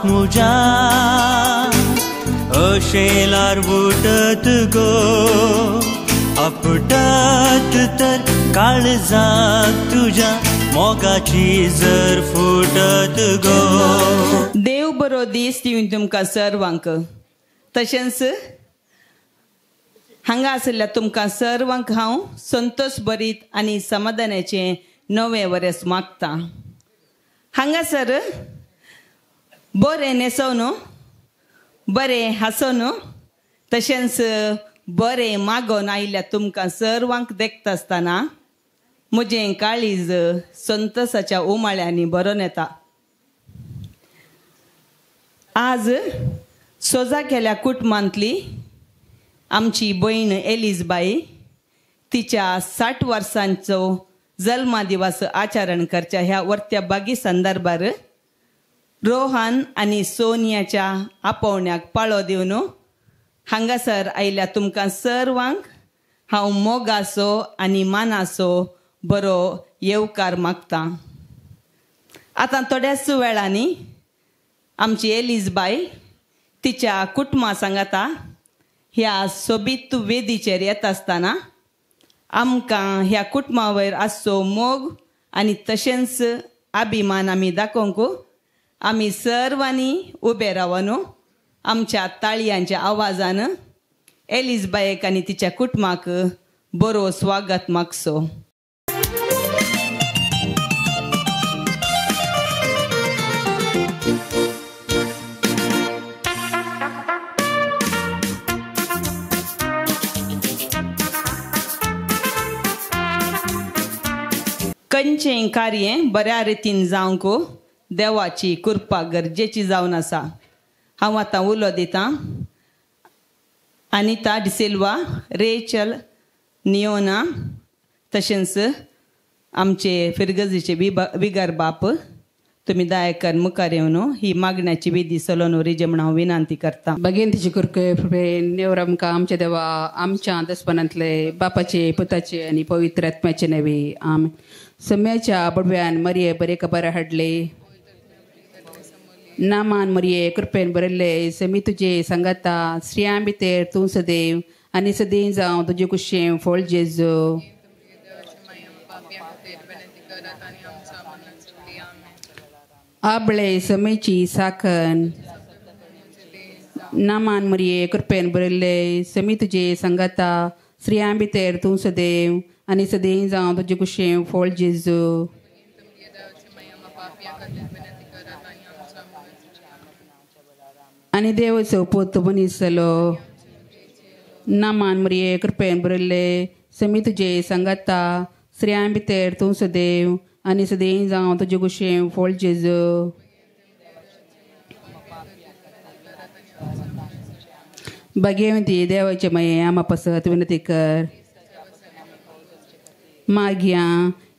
मुजा अशेलार उठत गो आपटत तर काळजाक तुझ्या मोगाची जर फुटत गो. देव बरो दीस दिवन तुमकां सर्वांक. तशेंच हांगा आशिल्ल्या तुमकां सर्वांक हांव संतोष भरीत आनी समाधानाचें नवें वर्स मागतां. हांगासर बरें न्हेसोवन बरें हांसून तशेंच बरें मागोन आयिल्ल्या तुमकां सर्वांक देखता आसतना म्हजें काळीज संतोशाच्या उमाळ्यांनी भरून येता. आज सोजा केल्या कुटुंबांतली आमची भयण एलिजबाई तिच्या 60 वर्सांचो जल्मदिवस आचरण करच्या ह्या वर्त्या बागी संदर्भार रोहन आनी सोनियाच्या आपोवण्याक पाळो दिवन हांगासर आयिल्ल्या तुमकां सर्वांक हांव मोगाचो आनी मानाचो बरो येवकार मागतां. आतां थोड्याच वेळांनी आमची एलिजबाई तिच्या कुटुंबा सांगाता ह्या सोबीत वेदीचेर येता आसतना आमकां ह्या कुटुंबा वयर आसचो मोग आनी तशेंच अभिमान आमी दाखोवंक आमी सर्वांनी उबे रावन आमच्या ताळयांच्या आवाजान एलिजबायेक आनी तिच्या कुटुंबाक बरो स्वागत मागचो. खंयचेंय कार्य बऱ्या रितीन जावंक देवाची कृपा गरजेची जावन आसा. हांव आतां उलो दितां. अनिता डिसिल्वा, रेचल, नियोना तशेंच आमचे फिरगजीचे विगर बाप तुमी दयाकर मुखार येवन ही मागण्याची विधी सलोन रिजे म्हण हांव विनंती करतां. भगवंताची कृपे नेवर आमकां आमच्या देवा आमच्या दसपणांतले बापाचे पुताचे आनी पवित्र आत्म्याचे नवे आम सम्याच्या बडव्यान मरिये बरे खबर हाडले नामान मरिये कृपेन बरयल्ले समी तुजे सांगाता श्रियां भितर तूं सदैव आनी सदैव जावं तुजे कुशें फळ जेजू. आबळे समेची साखन नामान मरिये कृपेन बरयल्ले समी तुजे सांगाता श्रियां भितर तूं सदैव आनी सदैव जावं तुजे कुशें फळ जेजू. आनी देवाचो पूत मनीस जालो नामान मरिये कृपेन बरयल्ले समी तुजे सांगाता श्रियां भितर तूं सदैव आनी सदैव जावं तुजे कुशें फळ जेजू. भाग्यवंती देवाचे माये आमा पासत विनंती कर. मागया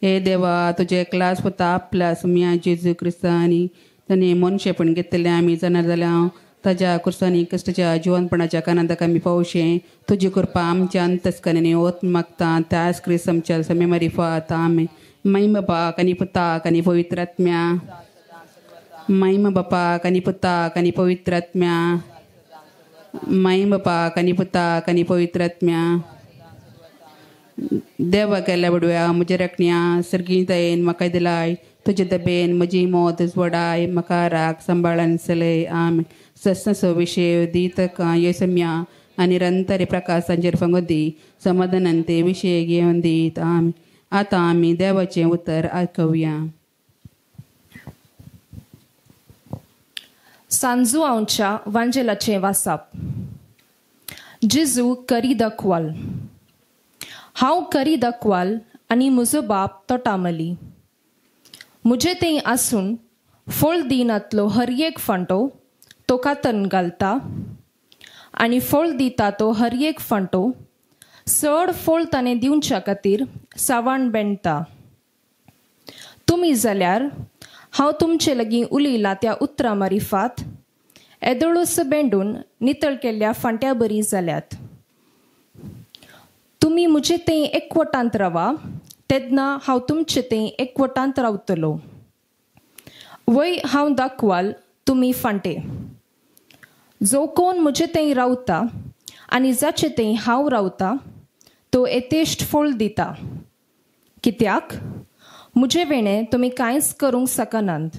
हे देवा तुजे एकलाच पुता आपल्या सुम्या जेजू क्रिस्तांनी ताणें मनशेपण घेतलें आमी जाणार जाल्यार ताज्या कुर्सांनी कश्टाच्या जिवनपणाच्या कानांतक आमी पावशें तुजी कृपा आमच्या अंतस्करांनी ओत मागता त्याच क्रिस्त आमच्या समे मारिफात आमे. महिम बापाक आनी पुताक आनी पवित्र आत्म्या महिम बापाक आनी पुताक आनी पवित्र आत्म्या महिम बापाक आनी पुताक आनी पवित्र आत्म्या. देवा केल्या बडव्या म्हज्या रखण्या सर्गीतायेन म्हाका दिलाय तुजे दबेन म्हजी मोत वडाय म्हाका राख सांबाळान चलय आमे. सस्नसो विशय दीतक येसम्या आनी निरंतर प्रकाशांचेर फंगोदी समाधानान ते विशय घेवन दीत आमे. आतां आमी देवाचें उतर आयकुया. सांजू आमच्या वांजेलाचें वाचप. जेजू करी दाखवाल. हांव करी दाखवाल आनी म्हजो बाप तो टामली. म्हजे थंय आसून फळ दिनातलो हर एक फांटो तो कातन घालता आनी फळ दिता तो हर एक फांटो चड फळ ताणें दिवच्या खातीर सावण बेंडटा. तुमी जाल्यार हांव तुमचे लागीं उलयलां त्या उतरां मारिफात येदोळूस बेंडून नितळ केल्ल्या फांट्या बरी जाल्यात. तुमी म्हजे थंय एकवटांत रावा तेन्ना हांव तुमचे थंय एकवटांत रावतलो. वय हांव दाखवाल तुमी फांटे. जो कोण म्हजे थंय रावता आनी जाचे थंय हांव रावता तो येतेश्ट फळ दिता. कित्याक म्हजे वेणे तुमी कांयच करूंक शकनात.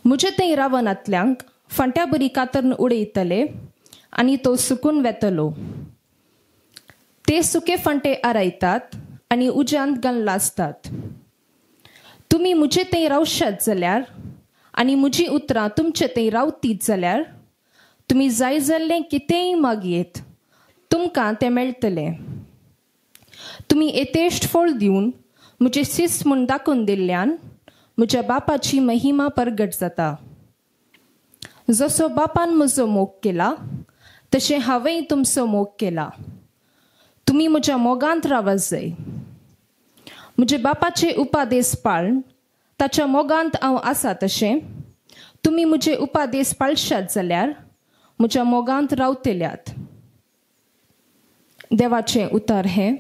म्हजे थंय रावनातल्यांक फांट्या बरी कातरून उडयतले आनी तो सुकून वेतलो. ते सुके फांटे आरायतात आनी उज्यांत घालून लासतात. तुमी म्हजे थंय रावशात जाल्यार आनी म्हजी उतरां तुमचे थंय रावतीत जाल्यार तुमी जाय जाल्लें कितेंय मागयेत तुमकां तें मेळटलें. तुमी येतेश्ट फळ दिवन म्हजे सीस म्हूण दाखोवन दिल्ल्यान म्हज्या बापाची महिमा परगट जाता. जसो बापान म्हजो मोग केला तशें हांवेंय तुमचो मोग केला. तुमी म्हज्या मोगांत रावत जाय. म्हजे बापाचे उपादेश पाळन ताच्या मोगांत हांव आसा तशें तुमी म्हजे उपादेश पाळशात जाल्यार म्हज्या मोगांत रावतल्यात. देवाचें उतर हें.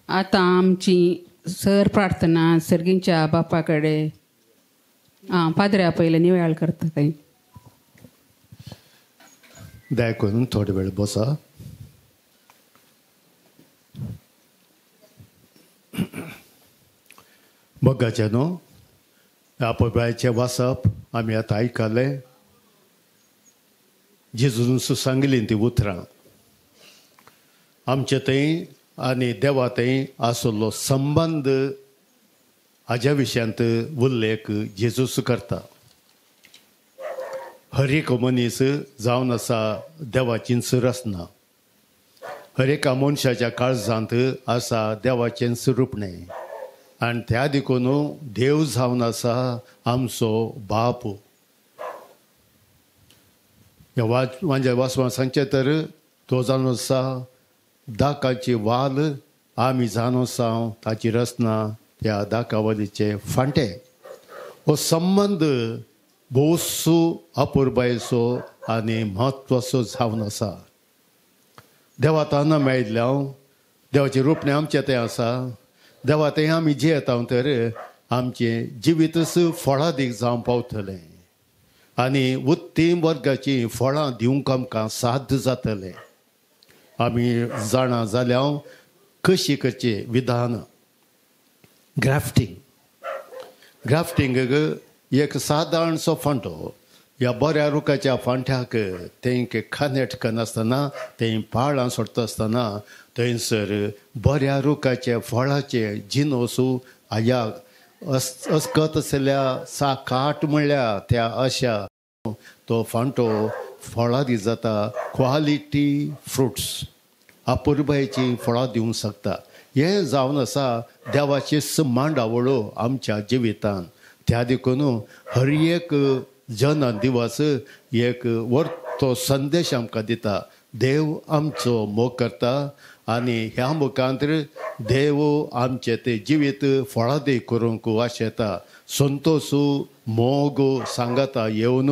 आतां आमची सर प्रार्थना सर्गींच्या बापा कडेन पाद्र्या पयले निवळ करता काही. दया करून थोडे वेळ बसा. मोगाचे न्हू आपोबायचें वाचप आमी आतां आयकलें. जेजून सांगलीं ती उतरां आमचे थंय आनी देवा थंय आसलो संबंद हाज्या विशयांत उल्लेख जेजूस करता. हर एक मनीस जावन आसा देवाचींच रचना. हर एका मनशाच्या काळजांत आसा देवाचें स्वरूपणें आनी त्या देखून देव जावन आसा आमचो बाप. म्हाज्या वाचपान सांगचें तर तो जावन आसा दाकाची वाल आमी जावन आसा ताची रचना त्या दाकावालीचे फांटे. हो संबंध भोवसो अपुरबायेचो आनी म्हत्वाचो जावन आसा. देवा ताना मेळिल्ल्या देवाचें रूपणें आमचें तें आसा. देवा तें आमी जियेता तर आमचें जिवीतच फळादीक जावं पावतलें आनी उत्तीम वर्गाचीं फळां दिवंक आमकां साध्य जातलें. आमी जाणा जाल्यार कशी करचें विधान. ग्राफ्टिंग एक सादारणसो फांटो ह्या बऱ्या रुखाच्या फांट्याक तेंक खानेट करनासतना तें पाळां सोडटा आसतना थंयसर बऱ्या रुखाचे फळाचे जिनोस ह्या अस्कत आसल्या साकाट म्हणल्यार त्या अशा तो फांटो फळां दी जाता. क्वालिटी फ्रुट्स अपुरबायेची फळां दिवंक शकता. हें जावन आसा देवाची मांडावळो आमच्या जिवितांत. त्या देखून हर एक जन दिवस एक वर्तो संदेश आमकां दिता. देव आमचो मोग करता आनी ह्या मुखांतर देव आमचें तें जिवीत फळादी करूंक आशेता. संतोश मोग सांगाता येवन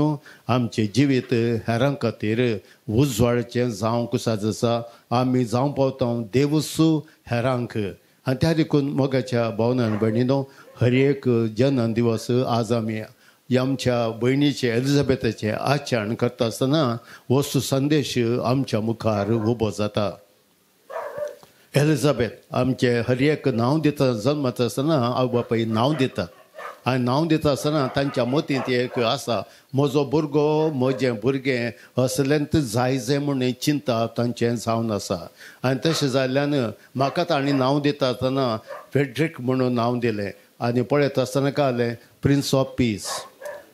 आमचें जिवीत हेरां खातीर उजवाडचें जावंक साज आसा. आमी जावं पावता देवूच हेरांक. आनी त्या देखून मोगाच्या भावनान भयणीनो हर एक जन दिवस आज आमी आमच्या भयणीचे एलिझाबेथाचें आचरण करता आसतना वस्तू संदेश आमच्या मुखार उबो जाता. एलिझाबेथ आमचे हर एक नांव दिता. जल्मात आसतना आवय बापाय नांव दितात आनी नांव दिता आसतना तांच्या मतींत एक आसा म्हजो भुरगो म्हजें भुरगें असलेंत जायजें म्हणून चिंता तांचें जावन आसा. आनी तशें जाल्ल्यान म्हाका ताणीं नांव दिता आसतना फेड्रीक म्हणून नांव दिलें आनी पळयता आसतना कळलें प्रिन्स ऑफ पीस.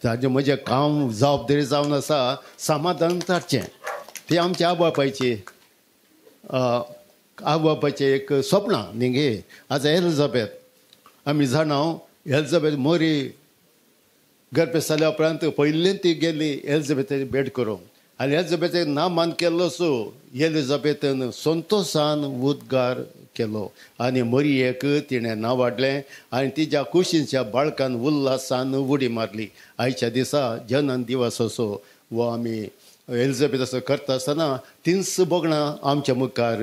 ताजें म्हजें काम जबाबदारी जावन आसा समाधान धाडचें. ती आमच्या आवय बापायची आवय बापायचें एक स्वप्नां न्ही गे. आज एलिझाबेथ आमी जाणा एलिझाबेथ मोरी गर्भेश जाल्या उपरांत पयलीं ती गेली एलिझाबेथाची भेट करूंक आनी एलिझाबेथेक नामान केल्लो सो एलिझाबेथन संतोशान उद्गार केलो आनी मोरयेक तिणें नांव वाडलें आनी तिच्या कुशीच्या बाळकान उल्हासान उडी मारली. आयच्या दिसा जनन दिवस असो वो आमी एलिझाबेथ असो करता आसतना तिनस बोगणां आमच्या मुखार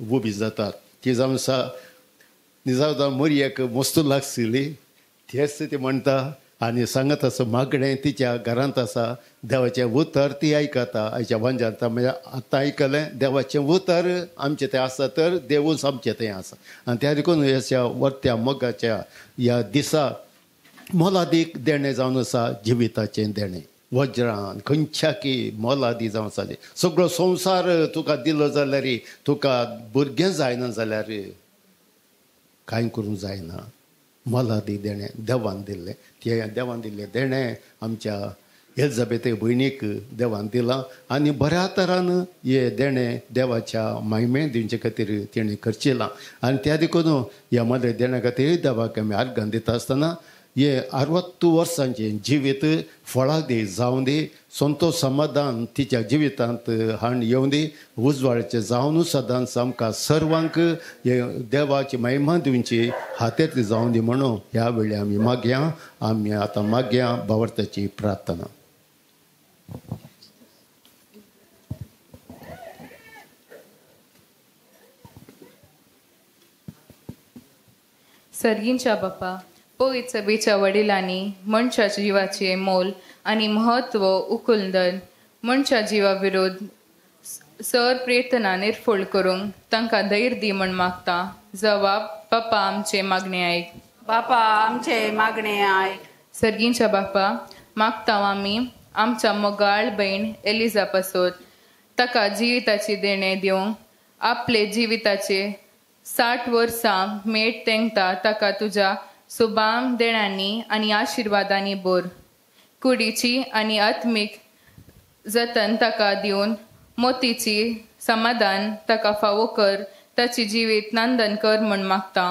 उबी जातात. ती जावन आसा निजावदार मोरयेक मस्त लागशिल्ली. तेच ती म्हणटा आणि सांगत असं मागणें तिच्या घरांत आसा देवाचें उतर ती आयकता आयच्या वंजांत म्हणजे आतां आयकलें देवाचें उतर आमचें तें आसा तर देवूच आमचें तें आसा आनी त्या देखून ह्या वर्त्या मोगाच्या ह्या दिसा मोलादीक देणें जावन आसा जिविताचें देणें वज्रान खंयच्याकी मोलादी जावं जालें सगळो संवसार तुका दिलो जाल्यार तुका भुरगें जायना जाल्यार कांय करूंक जायना मोलादी देणें देवान दिल्लें तें देवान दिल्लें देणें आमच्या एलिझाबेथ भयणीक देवान दिलां आनी बऱ्या तरान हें देणें देवाच्या महिमे दिवचे खातीर तेणें करचिलां आनी त्या देखून ह्या मदले देण्या खातीर देवाक आमी आर्गां दिता आसतना हे 60 वर्सांचें जिवीत फळां दी जावं दी संतोश समाधान तिच्या जिवितांत हाड येवं दी उजवाडाचें जावन सदांच आमकां सर्वांक हे देवाची महिमा दिवची हातेर जावं दी म्हणून ह्या वेळी आमी आतां मागया भावार्थाची प्रार्थना. सर्गींच्या बाप्पा पवित्र सभेच्या वडिलांनी मनशाच्या जिवाचे मोल आणि महत्व उखलून मनशा जिवा विरोध सर प्रयत्ना निर्फळ करूंक तांकां धैर्य दी म्हण मागता. जबाब बाप्पा आमचे मागणे आयक. बापा आमचे मागणे आयक. सर्गींच्या बाप्पा मागता आमी आमच्या मोगाळ बहीण एलिझा पासत ताका जिविताची देणें दिवंक आपले जिविताचे 60 वर्सां मेट तेंगता ताका तुज्या सुबाम देणांनी आनी आशिर्वादांनी बोर कुडीची आनी आत्मीक जतन ताका दिवन मोतीची समाधान ताका फावो कर ताची जिवीत नंदन कर म्हण मागता.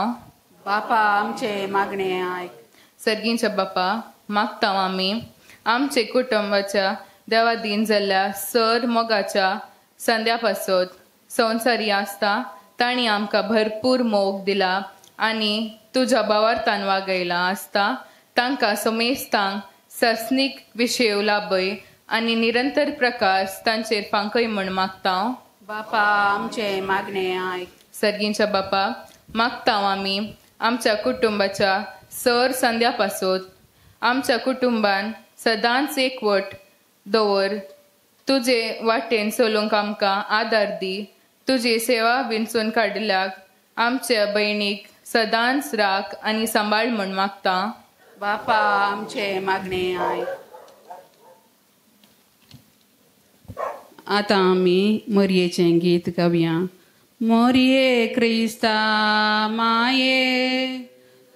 बापा आमचे मागणे आयक. सर्गींच्या बाप्पा मागता आमी आमचे कुटुंबाच्या देवादीन जाल्ल्या सर मोगाच्या संद्या पासत संवसारी आसता तांणी आमकां भरपूर मोग दिला आनी तुज्या भावार्थान वागयला आसता तांकां समेस्तांक सस्नीक विशय लाभय आनी निरंतर प्रकाश तांचेर फांकय म्हण मागता. बापा आमचे मागणे आयक. सर्गींच्या बापा मागता आमी आमच्या कुटुंबाच्या सर संद्या पासत आमच्या कुटुंबान सदांच एकवट दवर तुजे वाटेन चलोवंक आमकां आदार दी. तुजी सेवा विंचून काडल्याक आमच्या भयणीक सदांच राख आनी सांबाळ म्हण मागता. बापा आमचे मागणे आयक. आतां आमी मोरयेचें गीत गावया. मोरये क्रिस्ता माये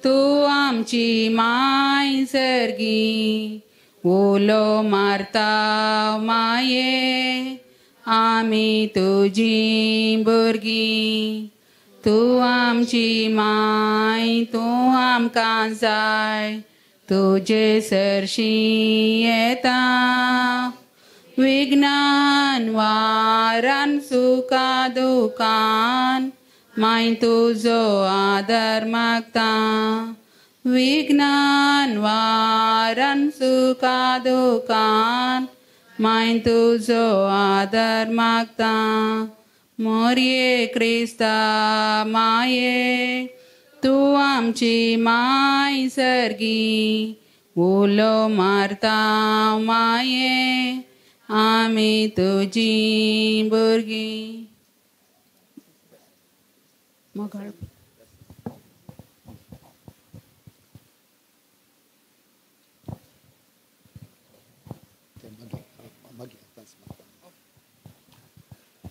तूं आमची माय सर्गी ओलो मारता माये आमी तुजी भुरगीं तूं आमची माय तूं आमकां जाय तुजे सरशी येता विज्ञान वारान सुखा दुखान माय तुजो आदार मागता. विज्ञान वारान सुखा दुखान माय तुजो आदार मागता. मोरये क्रिस्ता माये तूं आमची माय सर्गी ओलो मारता माये आमी तुजी भुरगीं.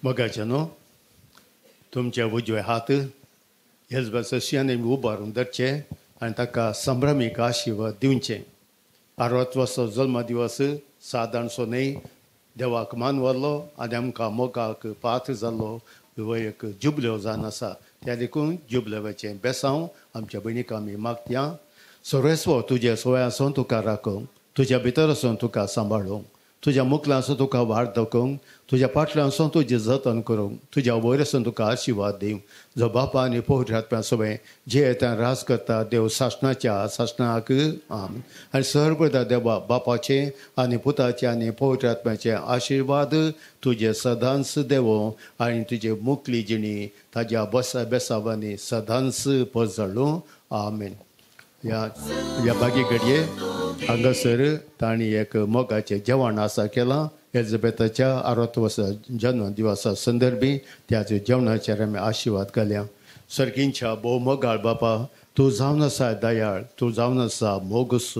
मोगाचे न्हू तुमचे उजवे हात एलिझाबेथ शियाने उबारून धरचे आनी ताका संभ्रमीक आशिर्वाद दिवचे. 60 वर्सां जल्म दिवस सादारणसो न्ही देवाक मान व्हरलो आनी आमकां मोगाक पात्र जाल्लो हो एक जुबल्यो जावन आसा. त्या देखून जुबलेवाचें बेसांव आमच्या भयणीक आमी मागया. सर्वेस्व तुजे सोयासून तुका राखूंक तुज्या भितर आसून तुका सांबाळूंक तुज्या मुखलांसून तुका वाड दाखोवंक तुज्या फाटल्यानसून तुजें जतन करूंक तुज्या वयर आसून तुका आशिर्वाद दिवंक. जो बापा आनी पवित्र आत्म्या सगळें जे येता रास करता देव सासणाच्या सासणाक आम आनी सर्वदा देवा बापाचे आनी पुताचे आनी पवित्र आत्म्याचे आशिर्वाद तुजे सदांच देवो आनी तुजे मुखली जिणी ताज्या बेसावांनी सदांच पजळूं. आमेन. ह्या बागी घडये हांगासर तांणी एक मोगाचें जेवण आसा केलां एलिझाबेथाच्या 60 वर्सां जन्म दिवसा संदर्भी त्याच्या जेवणाचेर आमी आशिर्वाद घाल्या. सर्गींच्या भोव मोगाळ बापा, तूं जावन आसा दयाळ, तूं जावन आसा मोगूस.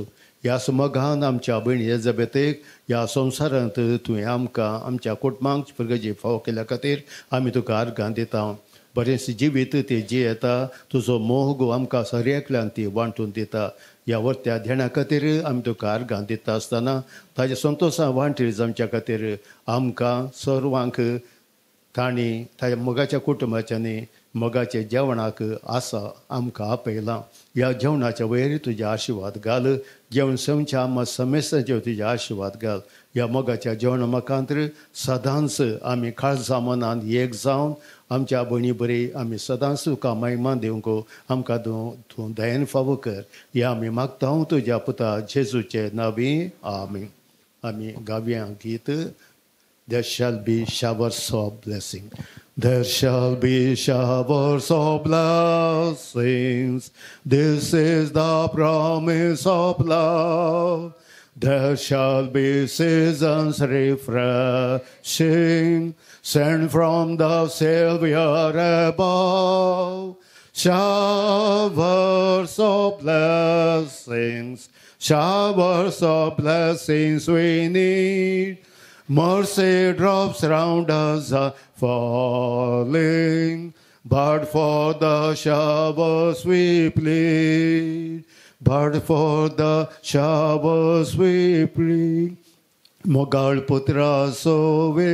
ह्या मोगान आमच्या भयणी एलिझाबेथेक ह्या संवसारांत तुवें आमकां आमच्या कुटुंबांक प्रगती फावो केल्या खातीर आमी तुका अर्गां दिता. बरेंच जिवीत ती जियेता, तुजो मोग आमकां सगळ्याकल्यान ती वांटून दिता. ह्या वर्त्या ध्येणा खातीर आमी तुका अर्गां दिता आसतना ताच्या संतोशां वांटरी जावच्या खातीर आमकां सर्वांक तांणी ताच्या मोगाच्या कुटुंबाच्यांनी मोगाच्या जेवणाक आसा आमकां आपयलां. ह्या जेवणाच्या वयर तुजे आशिर्वाद घाल. जेवण सेवच्या आमा समेस्तांचेर तुजे आशिर्वाद घाल. ह्या मोगाच्या जेवणा मुखांतर सदांच आमी काळजा मनान एक जावन आमच्या भयणी बरी आमी सदांच तुका महिमा दिवंक आमकां तूं दयेन फावो कर. हें आमी मागता तुज्या पुता जेजूचे नांवी आमीन. आमी गावया गीत There shall be showers of blessing. There shall be showers of blessings. This is the promise of love. There shall be seasons refreshing, sent from the Savior above. Showers of blessings, showers of blessings we need. Mercy drops round us are falling, but for the showers we plead, but for the showers we plead. मोगाळ पुत्रा सोवे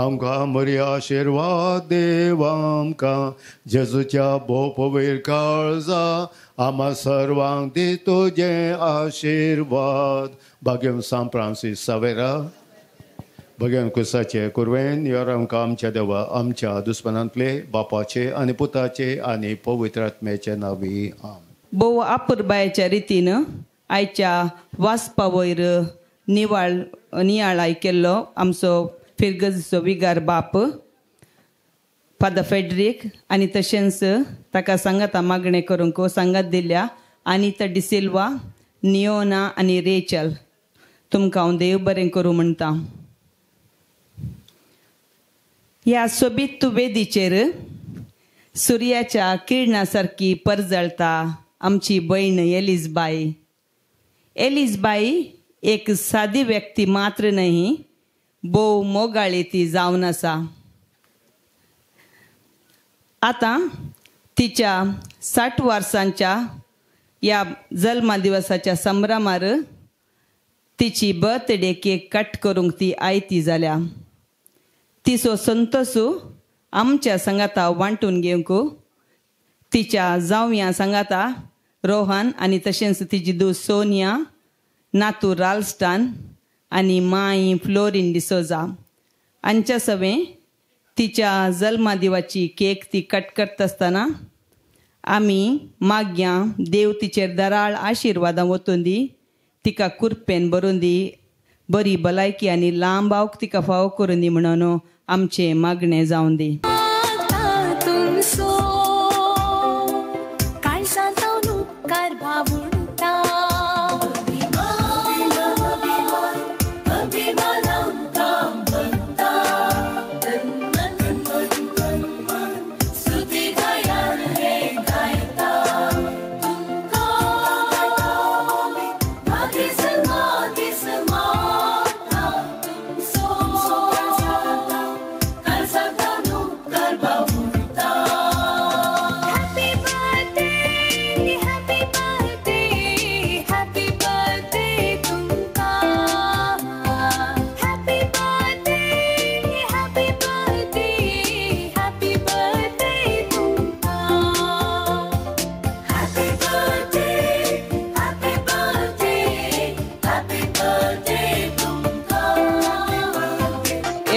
आमकां बरी आशिर्वाद देव आमकां जेजूच्या भोव पवीर काळजा आम्हा सर्वांक दी तुजें आशिर्वाद. भाग्यम सान फ्रांसीस सावेरा भगवान कुसाचे कुरवेन ह्यो आमकां आमच्या देवा आमच्या दुस्मनांतले बापाचे आनी पुताचे आनी पवित्र आत्म्याचे नांवी आमीन. भोव अपुरबायेच्या रितीन आयच्या वाचपा वयर नियाळ केल्लो आमचो फिरगजीचो विगार बाप फादर फेड्रीक आनी तशेंच ताका सांगाता मागणें करूंक सांगात दिल्या अनिता डिसिल्वा, नियोना आनी रेचल. तुमकां हांव देव बरें करूं म्हणटा. ह्या सोबीत वेदीचेर सुर्याच्या किरणा सारकी परजळता आमची भयण एलिझबाई. एलिझबाई एक सादी व्यक्ती मात्र नाही, भोव मोगाळी ती जावन आसा. आतां तिच्या 60 वर्सांच्या ह्या जल्मा दिवसाच्या संभ्रमार तिची बर्थडे केक कट करूंक ती आयती जाल्या. तिचो संतोष आमच्या संगाता वांटून घेवंक तिच्या जावयां सांगाता रोहन आनी तशेंच तिची धूव सोनिया, नातू राल्स्टान आनी माई फ्लोरीन डिसोजा हांच्या सवें तिच्या जल्मा दिवाची केक ती कट करता आसतना आमी मागया देव तिचेर दराळ आशिर्वादां वतून दी, तिका कुरपेन भरून दी, बरी भलायकी आनी लांब आऊक तिका फावो करून दी म्हणून आमचें मागणें जावन दी.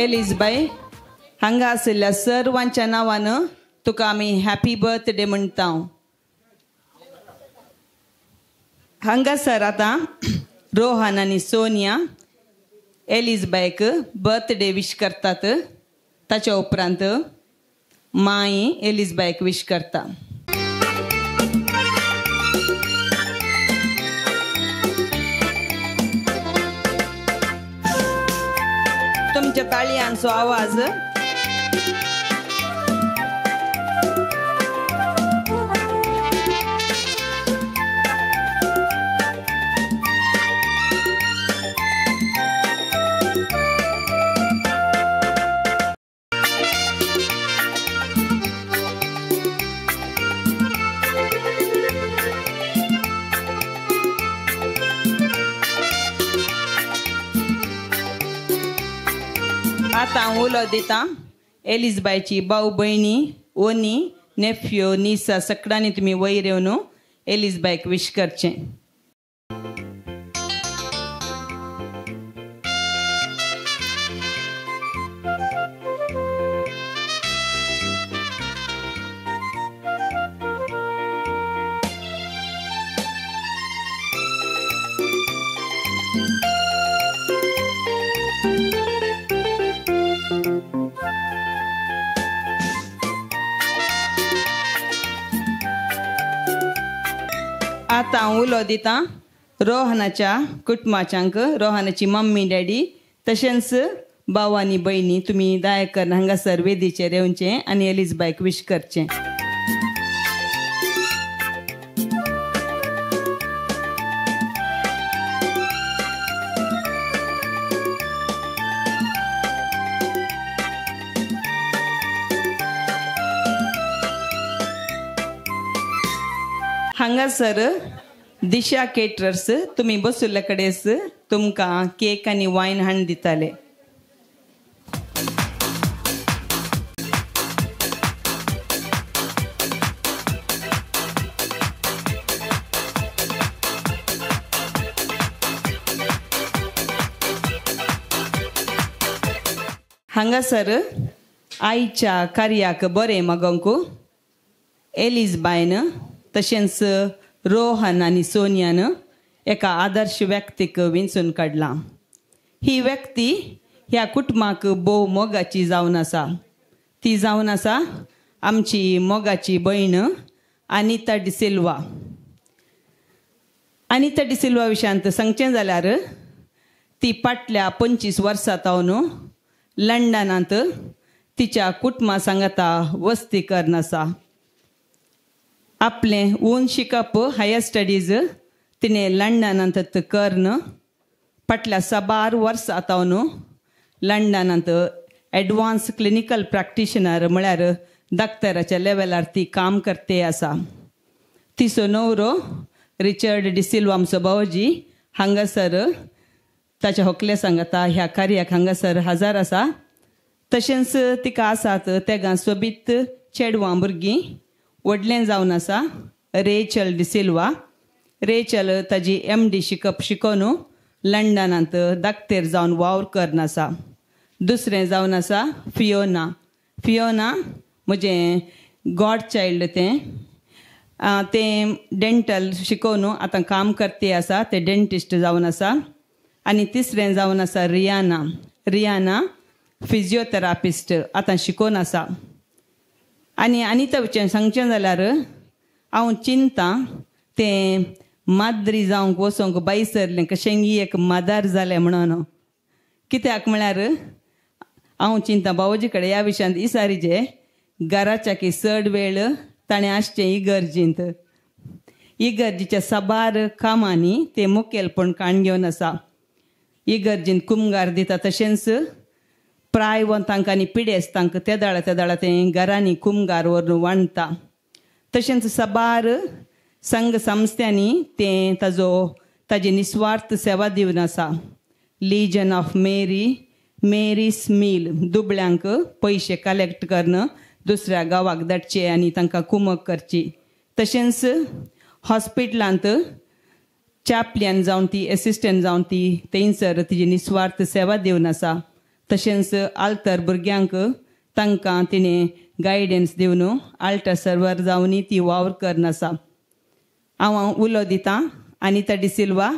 एलिझबाई हांगा आशिल्ल्या सर्वांच्या नांवान तुका आमी हॅपी बर्थडे म्हणटा. हांगासर आतां रोहन आनी सोनिया एलिझबाईक बर्थडे विश करतात. ताच्या उपरांत माई एलिझबाईक विश करता. तुमच्या ताळयांचो आवाज आता हांव उलो दितां एलिझबायची भाऊ भयणी ओनी नेफ्यो निसा सगळ्यांनी तुमी वयर येवन एलिझबायक विश करचें. आता हांव उलो दितां रोहनाच्या कुटुंबाच्यांक रोहनाची मम्मी डॅडी तशेंच भाव आनी भयणी तुमी दयाकरून हांगासर वेदीचेर येवचें आनी एलिझबायक विश करचें. हांगासर दिशा केटरर्स तुमी बसुल्ले कडेस तुमकां केक आनी वायन हाडून दिताले. हांगासर आईच्या कार्याक बरें मागोंक एलिझबायन तशेंच रोहन आनी सोनियान एका आदर्श व्यक्तीक विंचून काडलां. ही व्यक्ती ह्या कुटुंबाक भोव मोगाची जावन आसा. ती जावन आसा आमची मोगाची भयण अनिता डिसिल्वा. अनिता डिसिल्वा विशयांत सांगचें जाल्यार ती फाटल्या 25 वर्सां जावन लंडनांत तिच्या कुटुंबा सांगाता वस्ती करन आसा. आपलें ऊन शिकप हायर स्टडीज तिणें लंडनांत करन फाटल्या 12 वर्सां जावन लंडनांत एडवान्स क्लिनिकल प्रॅक्टिशनर म्हळ्यार डाक्टराच्या लेवलार ती काम करते आसा. तिचो न्हवरो रिचर्ड डिसिल्वा आमचो भावजी हांगासर ताच्या होकले सांगाता ह्या कार्याक हांगासर हजर आसा. तशेंच तिका आसात तेगा सोबीत चेडवां भुरगीं. व्हडलें जावन आसा रेचल डिसिल्वा. रेचल ताजी MD शिकोवन लंडनांत धाकटेर जावन वावर करन आसा. दुसरें जावन आसा फियोना. फियोना म्हजें गॉड चायल्ड तें डेंटल शिकोवन आतां काम करते आसा. ते डेंटिस्ट जावन आसा. आनी तिसरें जावन आसा रियाना. रियाना फिजिओथेरापिस्ट आतां शिकोवन आसा. आनी अनिता सांगचें जाल्यार हांव चिंतां तें माद्री जावंक वचोंक बाई सरलें कशेंगी एक मदार जालें म्हणून. कित्याक म्हळ्यार हांव चिंतां बाबाजी कडेन ह्या विशयांत इसारीचे घराच्या की चड वेळ ताणें आसचें इगर्जींत. इगर्जीच्या साबार कामांनी तें मुखेलपण काण घेवन आसा. इगर्जींत कुमगार दिता तशेंच प्रायवंतांक आनी पिडेस्तांक त्या दाळा तें घरांनी कुमगार व्हरून वांडटा. तशेंच साबार संघ संस्थांनी तें ताजी निस्वार्थ सेवा दिवन आसा. लिजन ऑफ मेरी, मेरीस मील दुबळ्यांक पयशे कलेक्ट करन दुसऱ्या गांवाक धाडचे आनी तांकां कुमक करची. तशेंच हॉस्पिटलांत चॅप्लियन जावन ती एसिस्टंट जावन ती थंयसर तिजी निस्वार्थ सेवा दिवन आसा. तशेंच आल्तर भुरग्यांक तांकां तिणें गायडन्स दिवन आल्टर सर्वर जावनय ती वावर करन आसा. हांव उलो दितां अनिता डिसिल्वा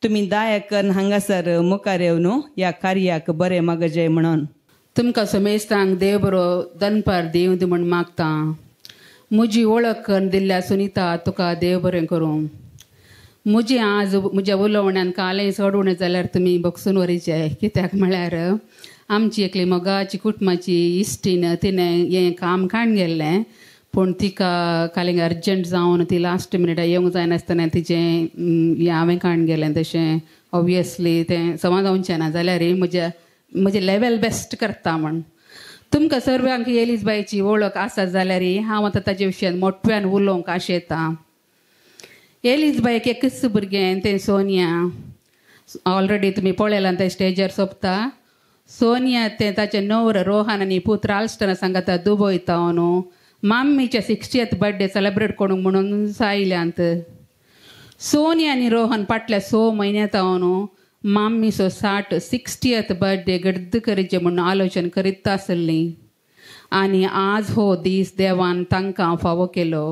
तुमी दयाकरून हांगासर मुखार येवन ह्या कार्याक बरें मागजय म्हणून. तुमकां समेस्तांक देव बरो दनपार दिवं दी म्हूण मागतां. म्हजी वळख करून दिल्ल्या सुनीता तुका देव बरें करूं. म्हजी आज म्हज्या उलोवण्यान कालें चड उणें जाल्यार तुमी बगसून वरीचे. कित्याक म्हळ्यार आमची एकली मोगाची कुटुंबाची इश्टीन तिणें हें काम काण गेल्लें पूण तिका कालिंग अर्जंट जावन ती लास्ट मिनिटा येवंक जायनासतना तिचें हांवें काण गेलें तशें ऑब्वियसली तें समज जावचें ना जाल्यार म्हजें लेवल बेस्ट करता म्हण तुमकां सर्वांक एलिझबायची वळख आसा जाल्यार हांव आतां ताजे विशयान मोठ्यान उलोवंक आशेता. एलिझबायक एकच भुरगें तें सोनिया ऑलरेडी तुमी पळयलां तें स्टेजार सोंपता. सोनिया तें ताचें न्हवर रोहन आनी पुत्र आल्स्टना सांगाता दुबयता न्हू मम्मीच्या 60th बर्थडे सेलेब्रेट करूंक म्हणून सायल्यांत. सोनिया आनी रोहन फाटल्या 6 म्हयन्यांत न्हू मम्मी 60th बर्थडे गर्द करचें म्हणून आलोचन करीत आसलीं आनी आज हो दीस देवान तांकां फावो केलो.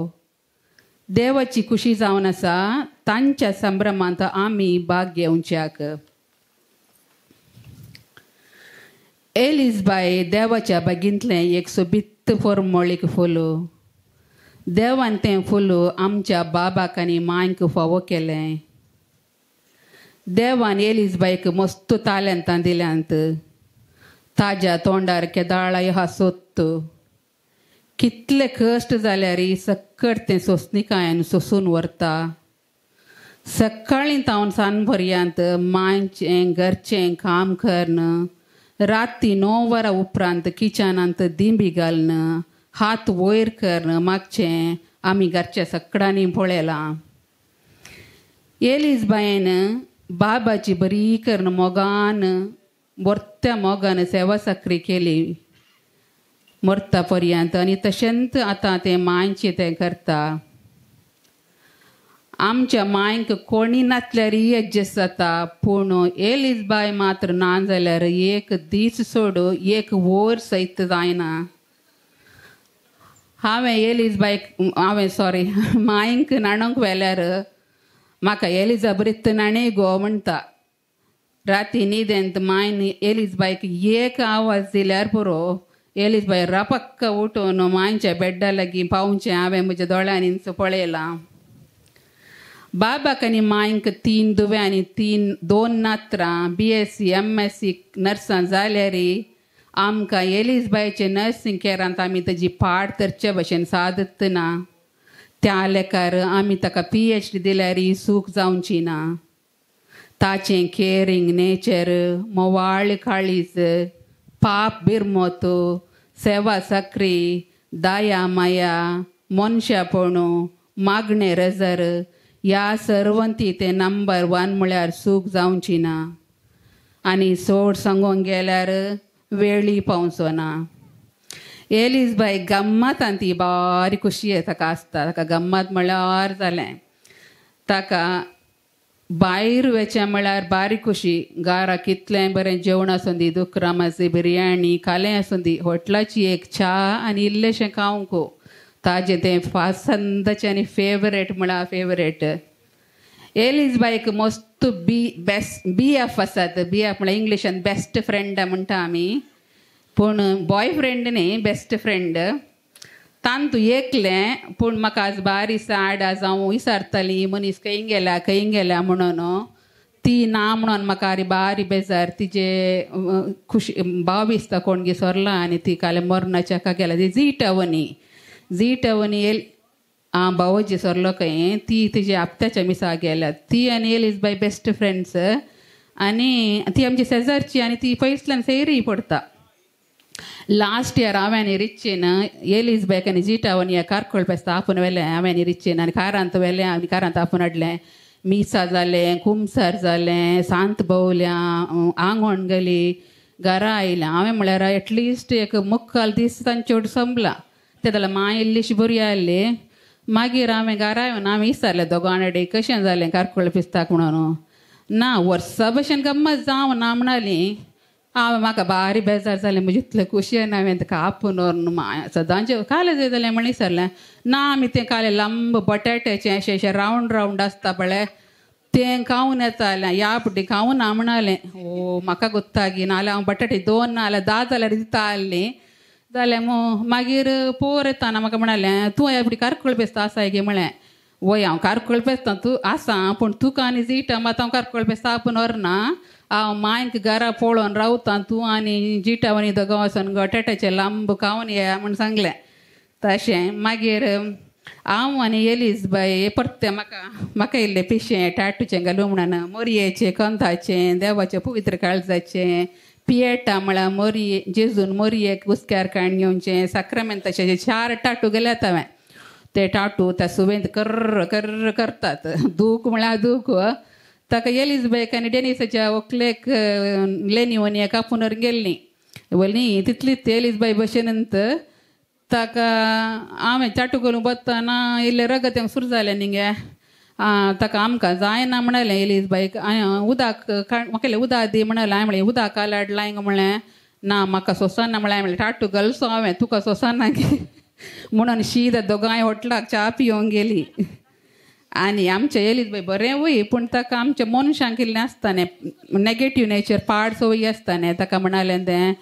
देवाची खुशी जावन आसा तांच्या संभ्रमांत आमी भाग घेवच्याक. एलिझबाय देवाच्या बागेंतलें एक सोबीत फॉर्मोळीक फूल. देवान तें फूल आमच्या बाबाक आनी मांयक फावो केलें. देवान एलिझबायक मस्त ताल्यांतां दिल्यांत. ताज्या तोंडार केदाळाय हा सोत्त. कितले कश्ट जाल्यार सक्कट तें सोंसणिकायेन सोंसून व्हरता. सकाळीं तावन सान पर्यंत मांयचें घरचें काम करन राती 9 वरां उपरांत किचनांत दिंबी घालन हात वयर करन मागचें आमी घरच्या सकाळांनी पळयलां. एलिझबायेन बाबाची बरी करन मोगान मोरत्या मोगान सेवा साकरी केली मरता पर्यंत आनी तशेंच आतां तें मांयचें तें करता. आमच्या मांयक कोणी नासल्यारय एडजस्ट जाता पूण एलिझबाय मात्र ना जाल्यार एक दीस सोड एक वर सयत जायना. हांवें मांयक नाणोंक व्हेल्यार म्हाका एलिझाबेथ नाणे गो म्हणटा. राती न्हिदेंत मायन एलिझबायक एक आवाज दिल्यार पुरो एलिझबाय रापक्क उठून मांयच्या बेड्डा लागीं पावचें हांवें म्हज्या दोळ्यांनी पळयलां. बाबाक आनी मांयक 3 दुवे आनी 2 नात्रां BSc MSc नर्सां जाल्यार आमकां एलिझबायचे नर्सींग केरांत आमी ताजी पाड तरचे भशेन सादत ना. त्या लेकार आमी ताका PhD दिल्यार सूख जावची ना. ताचें केअरिंग नेचर मोवाळ काळीज पाप बिरमोत सेवा साकरी दया माया मनशापणू मागणें रजर ह्या सर्वंती ते नंबर 1 म्हळ्यार सूख जावची ना. आनी सोड सांगूंक गेल्यार वेळी पावचो ना. एलिझबाय गम्मत ती बारी खुशी ताका आसता. ताका गम्मत म्हळ्यार जालें. ताका भायर वेचें म्हळ्यार बारी खुशी. घरा कितलें बरें जेवण आसूं दी दुकरामाची बिरयाणी कालें आसूं दी हॉटेलाची एक च्या आनी इल्लेशें खावंक ताजें तें पसंदचें आनी फेवरेट म्हळ्यार फेवरेट. एलिझबायक मस्त BF आसात. BF म्हळ्यार इंग्लिशान बेस्ट फ्रेंड म्हणटा आमी पूण बॉयफ्रेंड न्ही बेस्ट फ्रेंड. तांत एकलें पूण म्हाका आज बारी सॅड आज हांव विचारताली मनीस खंय गेल्या म्हणून ती ना म्हणून म्हाका बारी बेजार. तिजे खुशी भाव दिसता कोण गे सोरला आनी ती काले मरणाच्या हाका गेल्या. ती झी टवनी भावजी सोरलो खंय ती तिजे आपत्याच्या मिसा गेल्या. ती आनी एलिझबाय बेस्ट फ्रेंड्स आनी ती आमची शेजारची आनी ती पयसल्यान सैरी पडटा. लास्ट इयर हांवें रिचेन एलिझबायक आनी झी टवनी कारकोळ फेस्त आपूण व्हेलें. हांवें रिचेन आनी कारांत व्हेलें आनी कारांत आपूण हाडलें. मिसा जालें कुमसार जालें सांत भोंवल्या आंगवण गेली घरा आयल्या. हांवें म्हळ्यार एटलिस्ट एक मुक्काल दीस तांचे संपला. ते जाल्यार माय इल्लीशी बरी आयली. मागीर हांवें घरा येवन हांवें विचारलें दोगांयडे कशें जालें कारकोळ फेस्ताक म्हणून. ना वर्सा भशेन गम्मत जावं ना म्हणली. म्हाका बारी बेजार जालें. म्हजे इतलें खुशयेन हांवें ताका आपूण व्हरून सदांचें काले जाय जाल्यार म्हण विचारलें. ना आमी तें काले लंब बटाट्याचें अशें रावंड आसता पळय तें खावन येतालें. ह्या पुटी खावं ना म्हणलें. म्हाका गुत्तागी नाल्यार हांव बटाटे 2 नाल्यार 10 जाल्यार दिता आसलीं. जाल्यार मागीर पोर येताना म्हाका म्हणालें तूं ह्या पुटी कारकोळ फेस्त आसाय गे म्हळें. वय हांव कारकोळ फेस्तां तूं आसा पूण तुका आनी झीट मात हांव कारकोळ फेस्त आपूण व्हरना हांव मायक घरा पळोवन रावता तूं आनी जिटावनी दोगां वचोन गोटेटाचे लांब खावन या म्हण सांगलें. तशें मागीर हांव आनी एलिझबाई परते म्हाका इल्लें पिशें टाटूचें घालूं म्हणून मोरयेचें कंथाचें देवाचें पवित्र काळजाचें पियेटा म्हळ्यार मोरये जेजून मोरयेक कुस्क्यार काण घेवचें साक्रामेंताचें 4 टाटू गेल्यात हांवें. ते टाटू त्या सुवेंत कर्र कर्र करतात. दूख म्हळ्यार दूख. ताका एलिझबायक आनी डेनिसाच्या व्हंकलेक लेनी वनी कापून गेल्लीं न्ही तितलीच एलिझबाई भशेनंत ताका हांवें टाटू घालूंक बसतना इल्लें रगत सुरू जालें न्ही गे. ताका आमकां जायना म्हणलें एलिझबाईक उदक म्हाका उदक दी म्हणलें. हांवें म्हणलें उदक कालाड लायंग म्हणलें. ना म्हाका सोंसना म्हणलें. हांवें टाटू घालसो हांवें तुका सोंसना गे म्हणून शीद दोगांय हॉटलाक च्या पिवंक गेली. आनी आमचें एलिझबाई बरें वय पूण ताका आमच्या मनशांक इल्लें आसतालें नेगेटीव नेचर पाड सवयी आसतालें. ताका म्हणालें तें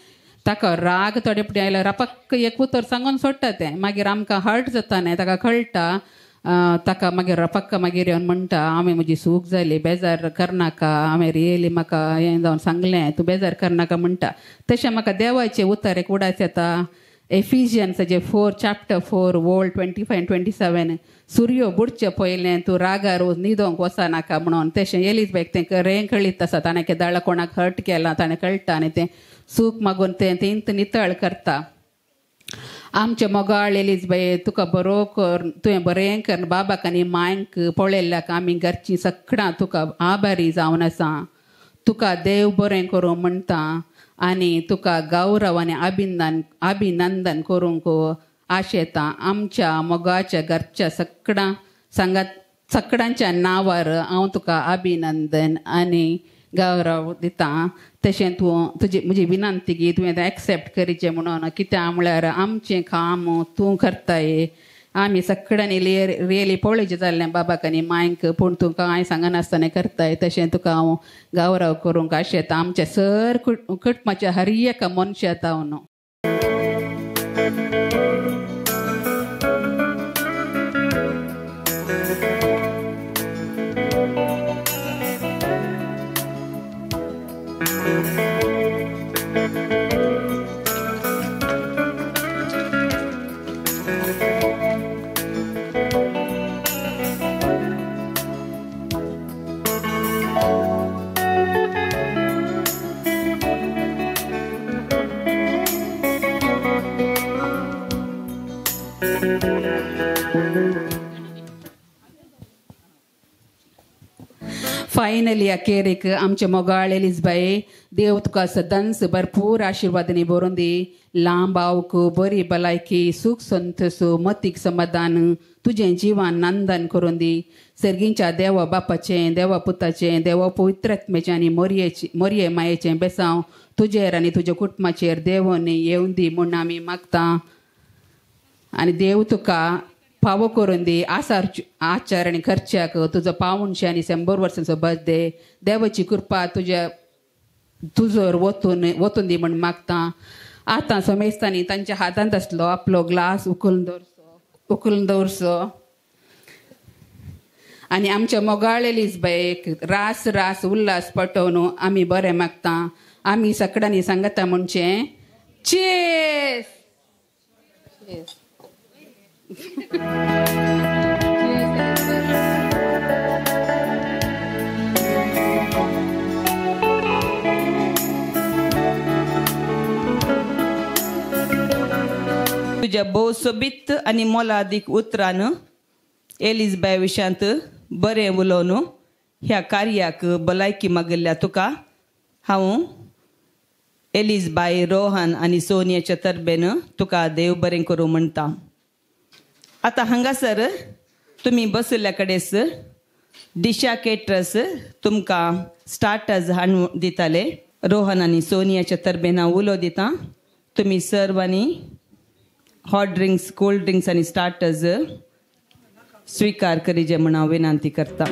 ताका राग थोडे फुडें आयल्यार रापक्क एक उतर सांगून सोडटा तें. मागीर आमकां हर्ट जातालें ताका कळटा. ताका मागीर रापक्क मागीर येवन म्हणटा हांवें म्हजी चूक जाली बेजार करनाका हांवें रियली म्हाका हें जावन सांगलें तूं बेजार करनाका म्हणटा. तशें म्हाका देवाचें उतर एक उडास येता एफिजियन्साचें 4 chapter 4 वर्ड 25 and 27 सूर्यो बुडचे पयलें तूं रागार न्हिदोंक वचनाका म्हणून. तशें एलिझबाईक तें रें कळीत आसा ताणें केदाळा कोणाक हर्ट केलां ताणें कळटा आनी तें सूख मागून तें इंत नितळ करता. आमचे मोगाळ एलिझबाई तुका बरो कर तुवें बरें कर बाबाक आनी मायंक पळयल्ल्याक आमी घरचीं सगळां तुका आभारी जावन आसा. तुका देव बरें करूं म्हणटा आनी तुका गौरव आनी अभिनंदन करूंक आशेता. आमच्या मोगाच्या घरच्या सगळ्यांच्या नांवार हांव तुका अभिनंदन आनी गौरव दिता. तशें तूं म्हजी विनंती गी तुवें तें एक्सेप्ट करीचें म्हणून. कित्याक म्हळ्यार आमचें काम तूं करताय. आमी सगळ्यांनी रियली पळोवचें जाल्लें बाबाक आनी मायंक पूण तूं कांय सांगनासतना करताय. तशें तुका हांव गौरव करूंक आशेता. आमच्या सर कुटुंबाच्या हर एका मनशाक हांव न्हू. फायनली अखेरीक आमचे मोगाळ एलिझबाई देव तुका सदांच भरपूर आशिर्वादांनी भरून दी. लांब आवक बरी भलायकी सुख संतोष मतीक समाधान तुजें जिवान नंदन करून दी. सर्गींच्या देवा बापाचें देवा पुताचें देवा पवित्रात्मेचें आनी मोरये मायेचें बेसांव तुजेर आनी तुज्या कुटुंबाचेर देवून येवन दी म्हूण आमी मागता. आनी देव तुका फावो करून दी. आचार आनी खर्च्याक तुजो 500 आनी 100 वर्सांचो बर्थडे देवाची कृपा तुजोर वतून दी म्हण मागता. आतां सोमेस्तांनी तांच्या हातांत आसलो आपलो ग्लास उखलून दवरचो आनी आमच्या मोगाळ एलिझबाईक रास उल्हास पटोवन आमी बरें मागता. आमी सगळ्यांनी सांगता म्हणचें चीयर्स. तुज्या भोव सोबीत आनी मोलादीक उतरान एलिझबाई विशांत बरें उलोवन ह्या कार्याक भलायकी मागिल्ल्या तुका हांव एलिझबाई रोहन आनी सोनियाच्या तरबेन तुका देव बरें करूं म्हणटा. आतां हांगासर तुमी बसल्या कडेस दिशा केटरस तुमकां स्टार्टर्स हाडून दिताले. रोहन आनी सोनियाच्या तरबेन हांव उलो दितां. तुमी सर्वांनी हॉट ड्रिंक्स कोल्ड ड्रिंक्स आनी स्टार्टर्स स्वीकार करीजे म्हूण हांव विनंती करता.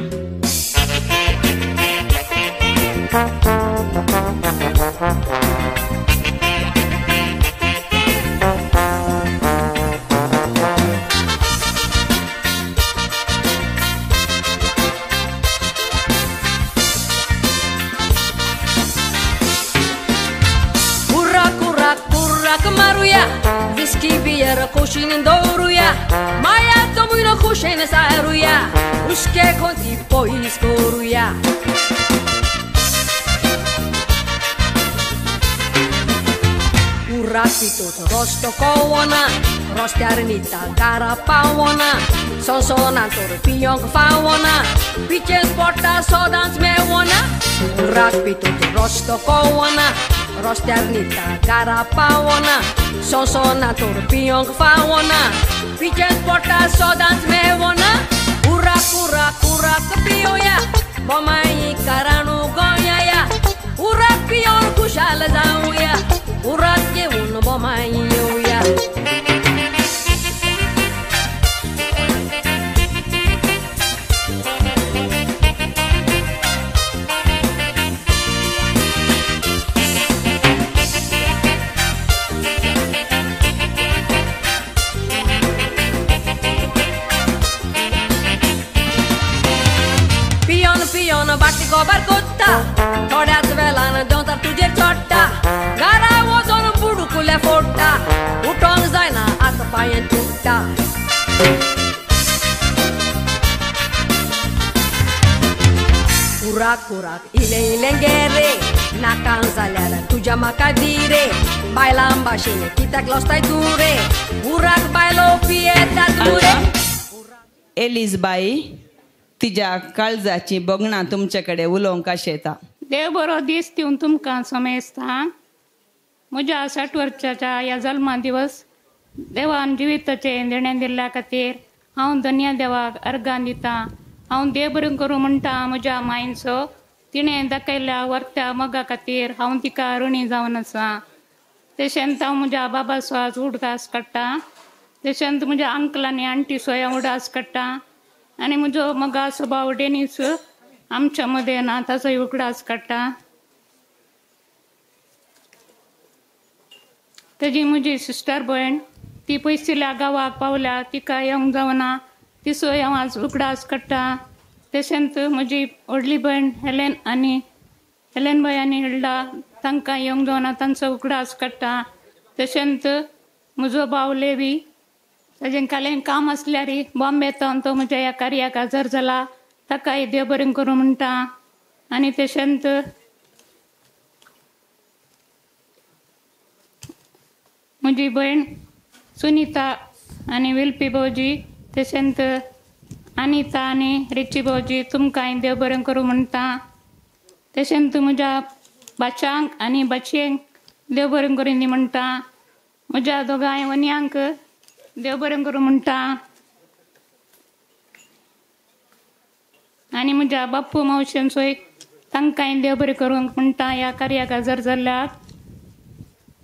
ती बियर खोशीन दवरुया मायाचो मुयलो खोशेन सारुया उश्के खोती पयस करुया Urrasitut rosto kowana Rostiar nita gara pawana Sonsonator piyong fawana Piches porta sodans mewana Urrasitut rosto kowana Rostiar nita gara pawana Sonsonator piyong fawana Piches porta sodans mewana Urak urak urak piyoya Bomai karanu goya ya Urak piyon kushal zauya Urat ke un bomai ya Pion batti cobar cotta Thodiaच वेळान देवता तुजेर चोट्टा घरा वचोन बुडकुले फोडटा उठोंक जायना आतां पांयान तुट्टा उराक उराक इले इलें गेरे नाकान जाल्यार तुज्या म्हाका दी रे बायलां भाशेन कित्याक लोसताय तूं रे उराक बायलो पियेता तूं रे एलिसबाई तिच्या काळजाची बगणां तुमचे कडेन उलोवंक आशें येता. देव बरो दीस दिवन तुमकां समेजता. म्हज्या 60 वर्साच्या ह्या जल्मा दिवस देवान जिविताचें देणें दिल्ल्या खातीर हांव धन्य देवाक अर्गां दितां. हांव देव बरें करूं म्हणटा म्हज्या मायेचो तिणें दाखयल्ल्या वर्त्या मोगा खातीर हांव तिका ऋणी जावन आसा. तशेंच हांव म्हज्या बाबा स्वास उडकास काडटा. तशेंच म्हज्या अंकल आनी आंटी सोया उडास काडटा. आनी म्हजो मोगा स्वभाव डेनीस आमच्या मदें ना ताचोय उगडास काडटा. तेजी म्हजी सिस्टर भयण ती पयसल्या गांवाक पावल्या तिका येवंक जावना तिचोय हांव आज उगडास काडटा. तशेंच म्हजी व्हडली भयण हेलेन बाय आनी हिल्डा तांकां येवंक जावना तांचो उगडास काडटा. तशेंच म्हजो भाव लेवी ताजें कालें काम आसल्यार बॉम्बे येता तो म्हज्या ह्या कार्याक हजर जाला ताकाय देव बरें करूं म्हणटा. आनी तशेंच म्हजी भयण सुनीता आनी वेलपी भावजी तशेंच अनिता आनी रिची भावजी तुमकांय देव बरें करूं म्हणटा. तशेंच म्हज्या बाच्यांक आनी बाचयेंक देव बरें करूं दी म्हणटा. म्हज्या दोगांय वन्यांक देव बरें करूं म्हणटा. आनी म्हज्या बाप्पू मावशेंचोय तांकांय देव बरें करूं म्हणटा ह्या कार्याक हजर जाल्ल्याक.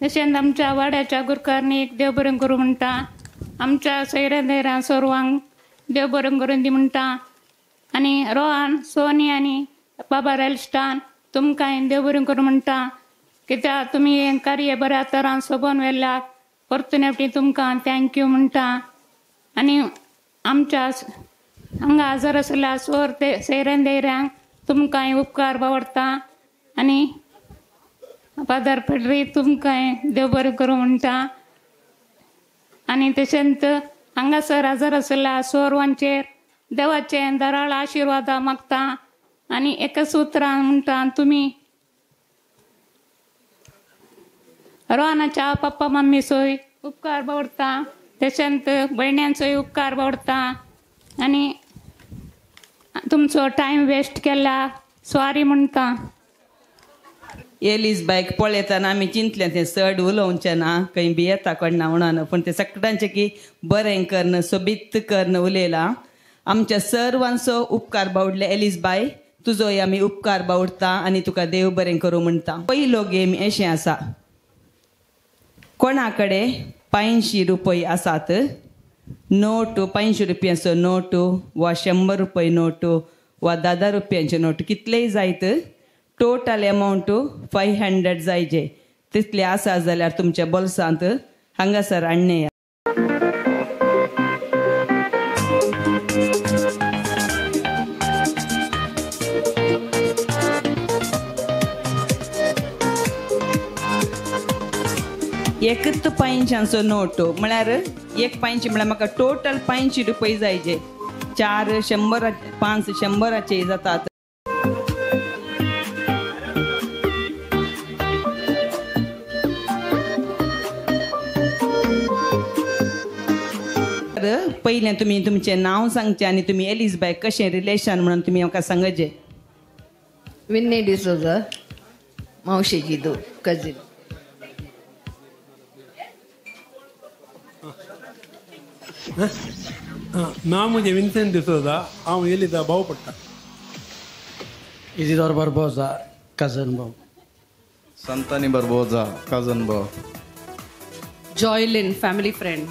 तशेंच आमच्या वाड्याच्या गुरकारनीक देव बरें करूं म्हणटा. आमच्या सैऱ्या धैर्या सोरवांक देव बरें करून दी म्हणटा. आनी रोहन सोनी आनी बाबा रेल्स्टान तुमकांय देव बरें करूं म्हणटा. कित्याक तुमी हें कार्य बऱ्या तरान सोबोन व्हेल्ल्याक परतून फावटी तुमकां थँक्यू म्हणटा. आनी आमच्या हांगा हजर आसल्या सोर ते सैऱ्यान धैर्यांक तुमकांय उपकार बावडटा. आनी फादर पेड्री तुमकांय देव बरें करूं म्हणटा. आनी तशेंच हांगासर हजर आसल्या सोरवांचेर देवाचें दराळ आशिर्वाद मागता. आनी एकच उतरां म्हणटा तुमी रोहनाच्या पप्पा मम्मीचोय उपकार बावडटा. तशेंच भयण्यांचोय उपकार बावडटा. आनी तुमचो टायम वेस्ट केल्या सॉरी म्हणटा. एलिसबाईक पळयतना आमी चिंतलें तें चड उलोवचें ना खंय बी येता कोणा म्हणून पूण तें सगळ्यांचें की बरें करन सोबीत करन उलयलां. आमच्या सर्वांचो उपकार बावडले एलिसबाई तुजोय आमी उपकार बावडटा आनी तुका देव बरें करूं म्हणटा. पयलो गेम अशें आसा कोणा कडेन 500 रुपये आसात नोट 500 रुपयांचो नोट वा 100 रुपये नोट वा 10 रुपयांचे नोट कितलेय जायत टोटल अमावंट 500 जायचे तितले आसा जाल्यार तुमच्या बोल्सांत हांगासर हाडणे. एकच 500 नोट म्हळ्यार एक 500 म्हळ्यार म्हाका टोटल 500 रुपये जायचे 4 100 5 100चे जातात. पहिले तुम्ही तुमचे नाव सांगचे आणि तुम्ही एलिझाबेथ कशें रिलेशन म्हणून तुम्ही म्हाका सांगचे. विन्नी डिसोजा मावशेची दो कझिन. नाव म्हणजे विन्सेंट डिसोजा. हांव एलिझा भाऊ पडटा. इजिदोर बार्बोजा कझन भाऊ. संतानी बार्बोजा कझन भाऊ. Joyline family friend.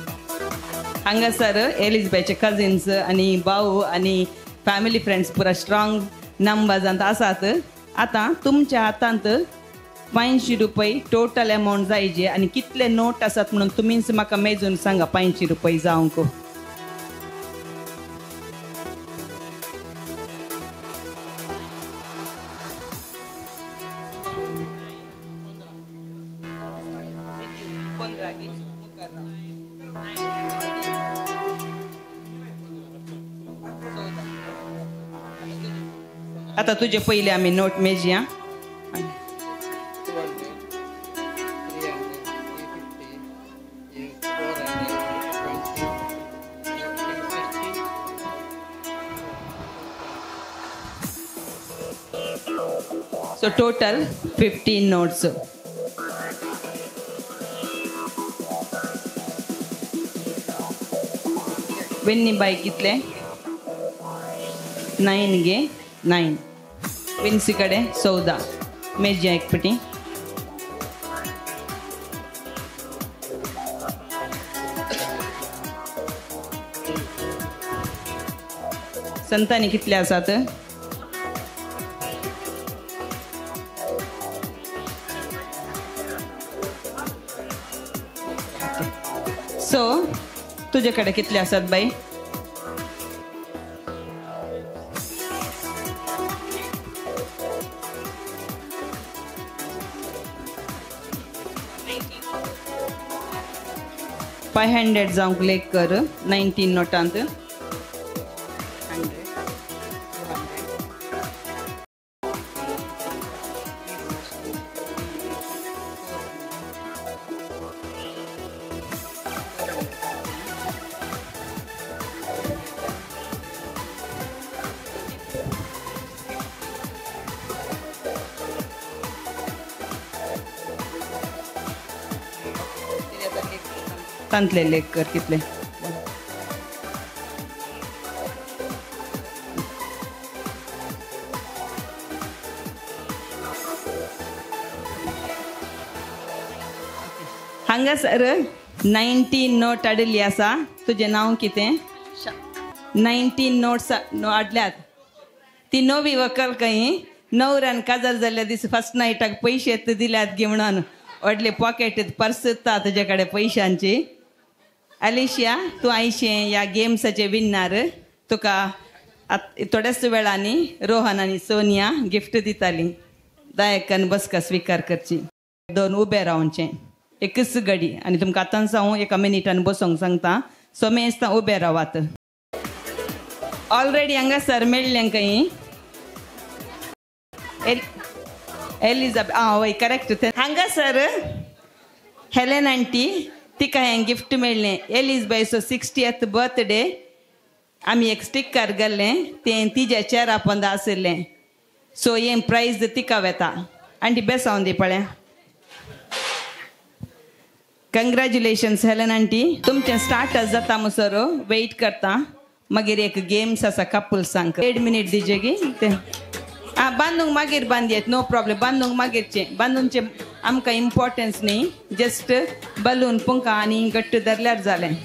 हांगासर एलिझाबेथचे कझिन्स आणि भाऊ आणि फॅमिली फ्रेंड्स पुरा स्ट्रॉंग नंबर्स आसात. आता तुमच्या हातांत 500 रुपये टोटल अमाऊंट जायचे आणि कितले नोट आसात म्हणून तुम्हीच म्हाका मेजून सांगा 500 रुपये जावंक. आता तुझे पहिले आम्ही नोट मेजया. So total 15 notes. विन्नी बाई कितले 9 गे 9. विन्सी कडे 14. मेजिया एक पटी. संतानी कितले आसात. सो तुझे कडे कितले आसात बाई. $500 जावंक लेख कर 19 नोटांत. तांतले लेख कर कितले. हांगासर 19 नोट आडली आसा. तुझे नाव कितें. 19 नोट्स आडल्यात. ती नवी वकल खंय नवऱ्यान काजार जाल्ल्या दीस फर्स्ट नायटाक पयशे दिल्यात गे म्हणून व्हडले पॉकेट पर्स तुजे कडेन पयशांची. अलिशिया तू आयशें या गेम्साचे विन्नर. तुका थोड्याच वेळांनी रोहन आनी सोनिया गिफ्ट दिताली. दायकान बसका स्वीकार करची. 2 उबे रावचे. एकच घडी आनी तुमकां आतां हांव 1 मिनिटान बसोंक सांगता. सो मेस्तां उबे रावात. ऑलरेडी हांगासर मेळ्ळें खंय एलिझाबेथ. वय करेक्ट. हांगासर हेलेन आंटी तिका हें गिफ्ट मेळ्ळें. एलिझाबेथ 60th बर्थडे आमी एक स्टिकर घाल्लें तें तिच्या चेरा पोंदा आशिल्लें. सो हें प्रायज तिका वेता. आंटी बेसांव दी पळय. कंग्रॅच्युलेशन्स हेलेन आंटी. तुमचें स्टार्ट जाता मुसर वेट करता. मागीर एक गेम्स आसा कपल्स सांग 1 मिनिट दिजे गे ते. बांदूंक मागीर बांदयेत नो प्रॉब्लेम. बांदूंक मागीरचे बांदूनचे आमकां इम्पॉर्टन्स न्ही. जस्ट बलून पुंका आनी घट्ट धरल्यार जालें.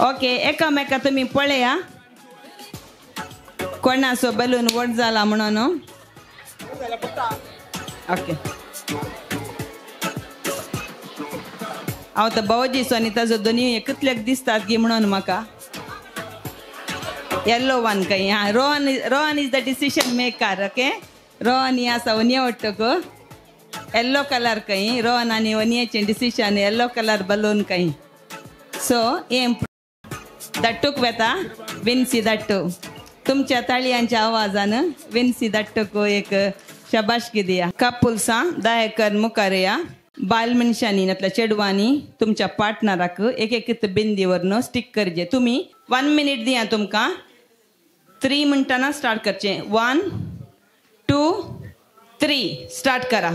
ओके एकामेका तुम्ही पळया कोणाचो बलून वट जाला म्हणून ओके हांव तर भावजीचो आनी ताजो दोनी एकतल्याक दिसतात गी म्हणून म्हाका येल्लो वन काही हा Rohan is the decision maker okay Rohan ही आसा वनी आवडटक येल्लो कलर काही रोहन आनी वनियेचें डिसिशन येल्लो कलर बलून काही सो एम दट्टूक वेता विन्सी दट्टू तुमच्या ताळयांच्या आवाजान विन्सी दट्टूक एक शाबाशकी दिया कपुल्सां दायकर मुखार बायल मनशांनी नातल्या चेडवांनी तुमच्या पार्टनराक एक एक बिंदी वरन स्टिक करचे तुम्ही 1 मिनिट दिया तुमकां 3 मिनटांना स्टार्ट करचे 1 2 3 स्टार्ट करा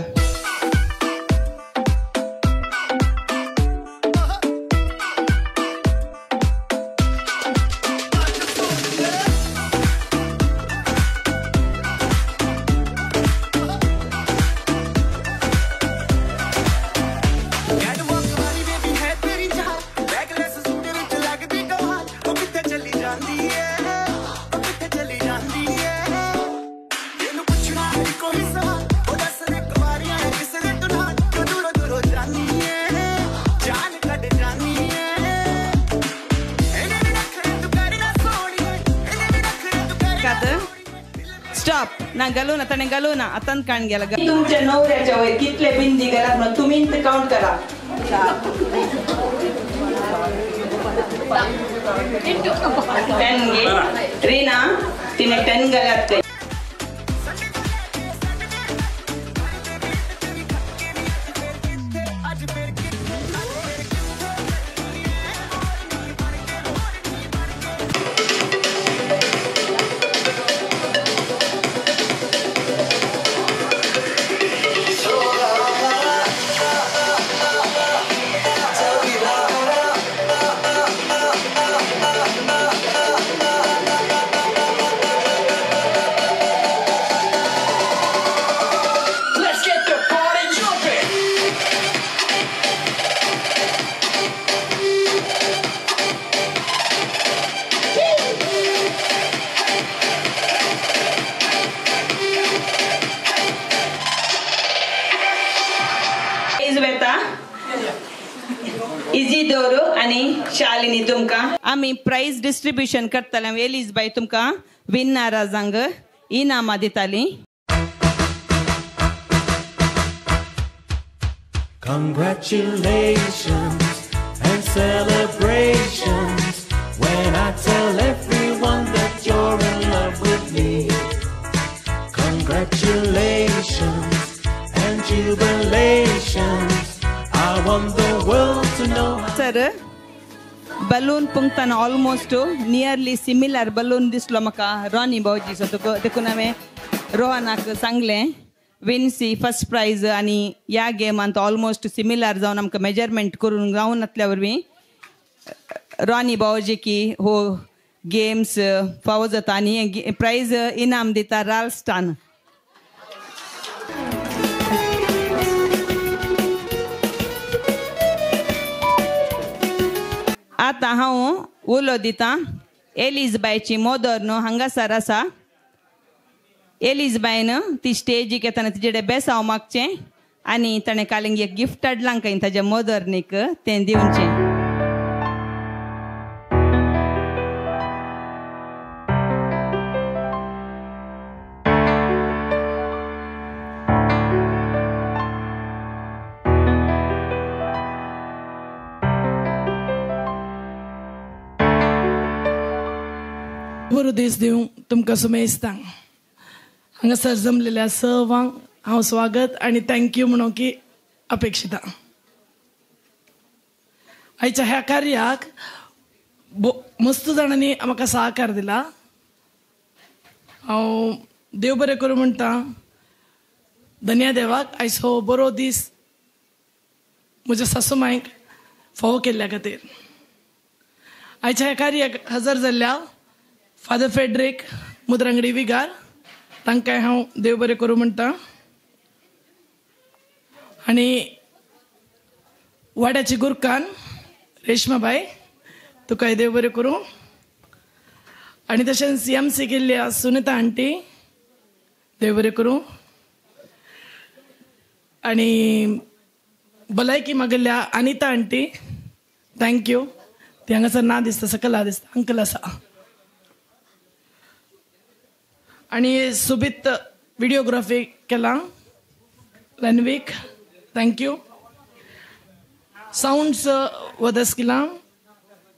स्टॉप ना घालू ना ताणें घालू ना आतां काण गेला तुमच्या नवऱ्याच्या वयर कितले बिंदी घालात म्हणून तुमी काउंट करा 10 गे रीना तिने 10 घालात काही इजिदोर आणि शालिनी तुमका आम्ही प्राइज डिस्ट्रीब्युशन करतले वेलीज बाई तुमका विनराजांक इनामां दिताली Congratulations and celebrations when I tell everyone that you're in love with me. Congratulations and jubilations. I want the world to know. Sir, balloon punktana almost nearly similar balloon दिसलो म्हाका Ronnie भाऊजीचो देखून हांवें रोहनाक सांगलें विन्सी फर्स्ट प्राइज आणि या गेमांत almost similar जावन आमकां measurement करून गावून नातल्या वरवीं रॉनी भाऊजी की हो गेम्स फावो जाता आनी प्राइज इनाम दिता राल्स्टान आतां हांव उलो दितां एलिझबायची मोदर न्हू हांगासर आसा एलिझबायन ती स्टेजीक येताना तिचे बेसांव मागचें आनी ताणें कालिंग एक गिफ्ट हाडलां काय ताज्या मोदरनीक तें दिवचें बरो दीस दिवं तुमकां सुमेस्तां हांगासर जमलेल्या सर्वांक हांव स्वागत आनी थँक्यू म्हणून की अपेक्षिता आयच्या ह्या कार्याक मस्त जाणांनी म्हाका सहकार दिला. हांव देव बरें करूं म्हणटा. धन्य देवाक आयज हो बरो दीस म्हज्या सासूमांयक फावो केल्ल्या खातीर. आयच्या ह्या कार्याक हजर जाल्ल्या फादर फेड्रिक मुद्रंगडी विगार तांकांय हांव देव बरें करूं म्हणटा. आनी वाड्याची गुरकान रेशमाबाई तुकाय देव बरें करूं. आनी तशेंच CMC केल्ल्या सुनिता आंटी देव बरें करूं. आनी भलायकी मागिल्ल्या अनिता आंटी थँक्यू. ती हांगासर ना दिसता, सकला दिसता, अंकल आसा. आनी सुबीत विडियोग्राफी केला लॅनवीक थँक्यू. साऊंड्स वदस केला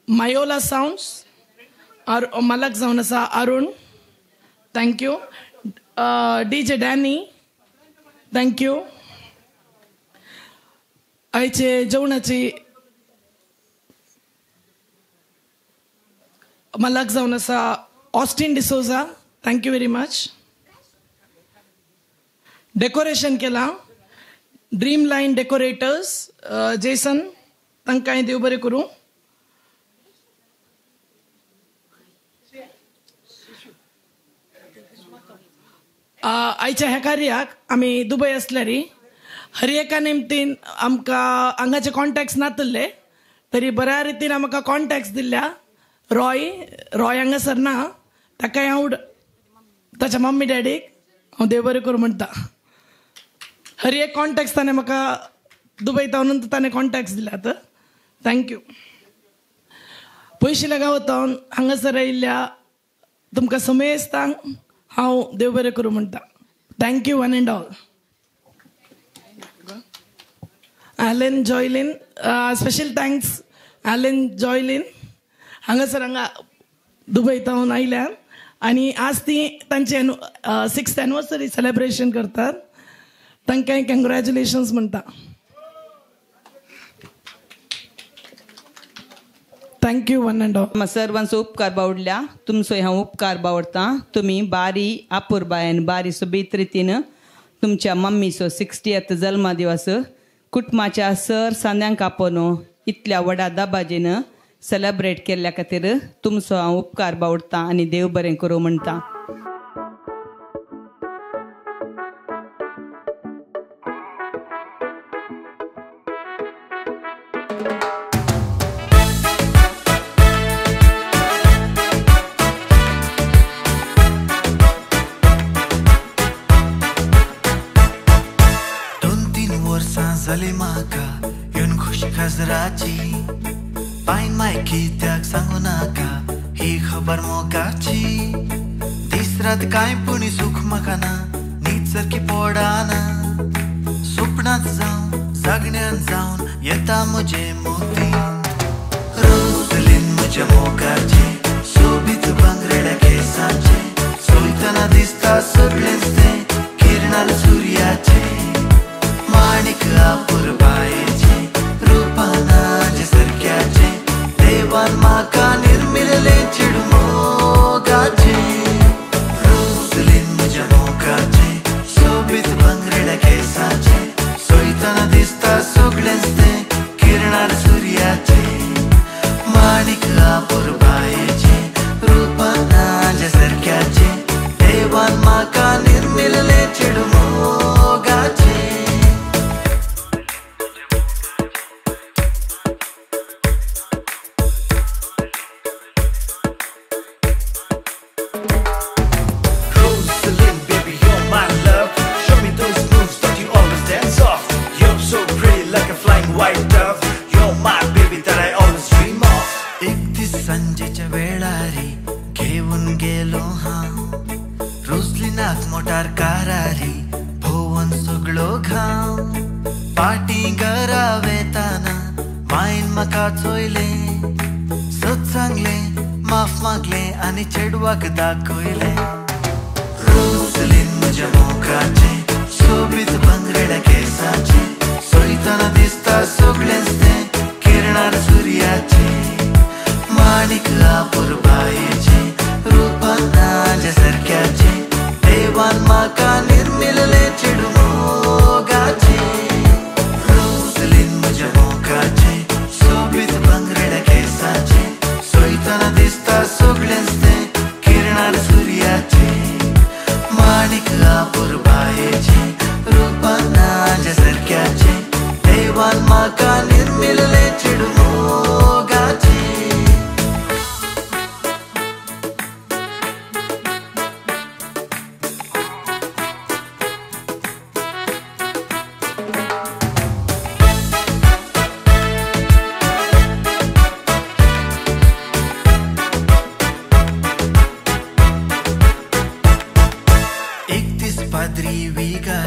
मायोला साऊंड्स मालक जावन आसा Arun thank you. DJ Danny thank you. आयचे जेवणाची मालक जावन आसा Austin D'Souza thank you very much. Decoration केला ड्रीम लाईन डेकोरेटर्स जेसन तांकांय देव बरें करूं. आयच्या ह्या कार्याक आमी दुबय आसल्यार हर एका निमतीन आमकां हांगाचे कॉन्टॅक्ट्स नातले तरी बऱ्या रितीन आमकां कॉन्टॅक्ट्स दिल्ल्या. रॉय हांगासर ना, ताकाय हांव ताच्या मम्मी डॅडीक हांव देव बरें करूं म्हणटा. हर एक कॉन्टॅक्ट्स ताणें म्हाका दुबय तावन ताणें कॉन्टॅक्ट्स दिल्यात थँक्यू. पयशे गांवतावन हांगासर आयिल्ल्या तुमकां समेस्तांक हांव देव बरें करूं म्हणटा. Thank you one and all. Alan Joylin special thanks Alan Joylin हांगासर दुबय तावन आयल्या आनी आज ती तांचे 6th एनिवर्सरी सेलिब्रेशन करतात. तांकांय कॉंग्रॅच्युलेशन्स म्हणटा. Thank you one and all. सर्वांचो उपकार बावडल्या तुमचो हांव उपकार बावडता. तुमी बारी आपुरबायेन बारी सुबीत रितीन तुमच्या मम्मीचो 60th जल्मदिवस कुटुंबाच्या सर सांद्यांक आपोवन इतल्या व्हडा दबाजीन सेलिब्रेट केल्ल्या खातीर तुमचो हांव उपकार बावडता आनी देव बरें करूं म्हणटा. जाली म्हाका येवन खुश खाजराची पायन माय कित्याक सांगू नाका ही खबर मोगाची. दीस रात कांय पुणी सूख म्हाका ना न्हीद सारकी पडना. स्वप्नांत जावन जागण्यान जावन येता म्हजे मोती. रोजलीन म्हज्या मोगाचे सोबीत भांगरेड्या केसांचे सोयतना दिसता सगळेंच तें किरणार सुर्याचे. माणिक आपुरबायेचे रूपानाचे सारक्याचे देवान म्हाका निर्मिल्ले चेडू मोगाचे. रोजलीन म्हज्या मोगाचे सोबीत भांगरेड्या केसांचे सोयतना दिसता सगळेंच तें किरणार सुर्याचे. माणिक आपुरबायेचे रूपानाचे सारक्याचे देवान म्हाका निर्मिल्ले चेडू मोगाचे. संजेच्या वेळारी घेऊन गेलो हांव रोजलिनाक मोटार कारारी भोवन सगळो घाव. पाटी घरा वेताना मायन म्हाका चोयले सत सांगले माफ मागले आनी चेडवाक दाखयले. रोजलीन म्हज्या मोगाचे सोबीत भांगरेड्या केसाचे सोयतना दिसता सगळेंच तें किरणार सुर्याचे. माणिक आपुरबायेचे रूपानाचे सारक्याचे देवान म्हाका निर्मिल्ले चेडू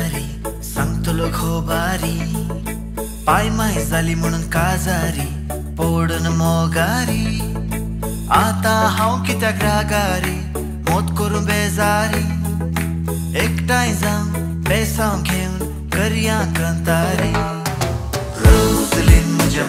वेळारी सांगतलो खोबारी पाय माय जाली म्हणून काजारी पडून मोगारी आता हांव कित्याक रागारी मोत करून बेजारी एकठांय जावन बेसांव घेवन करया कंतारी रोजलीन म्हज्या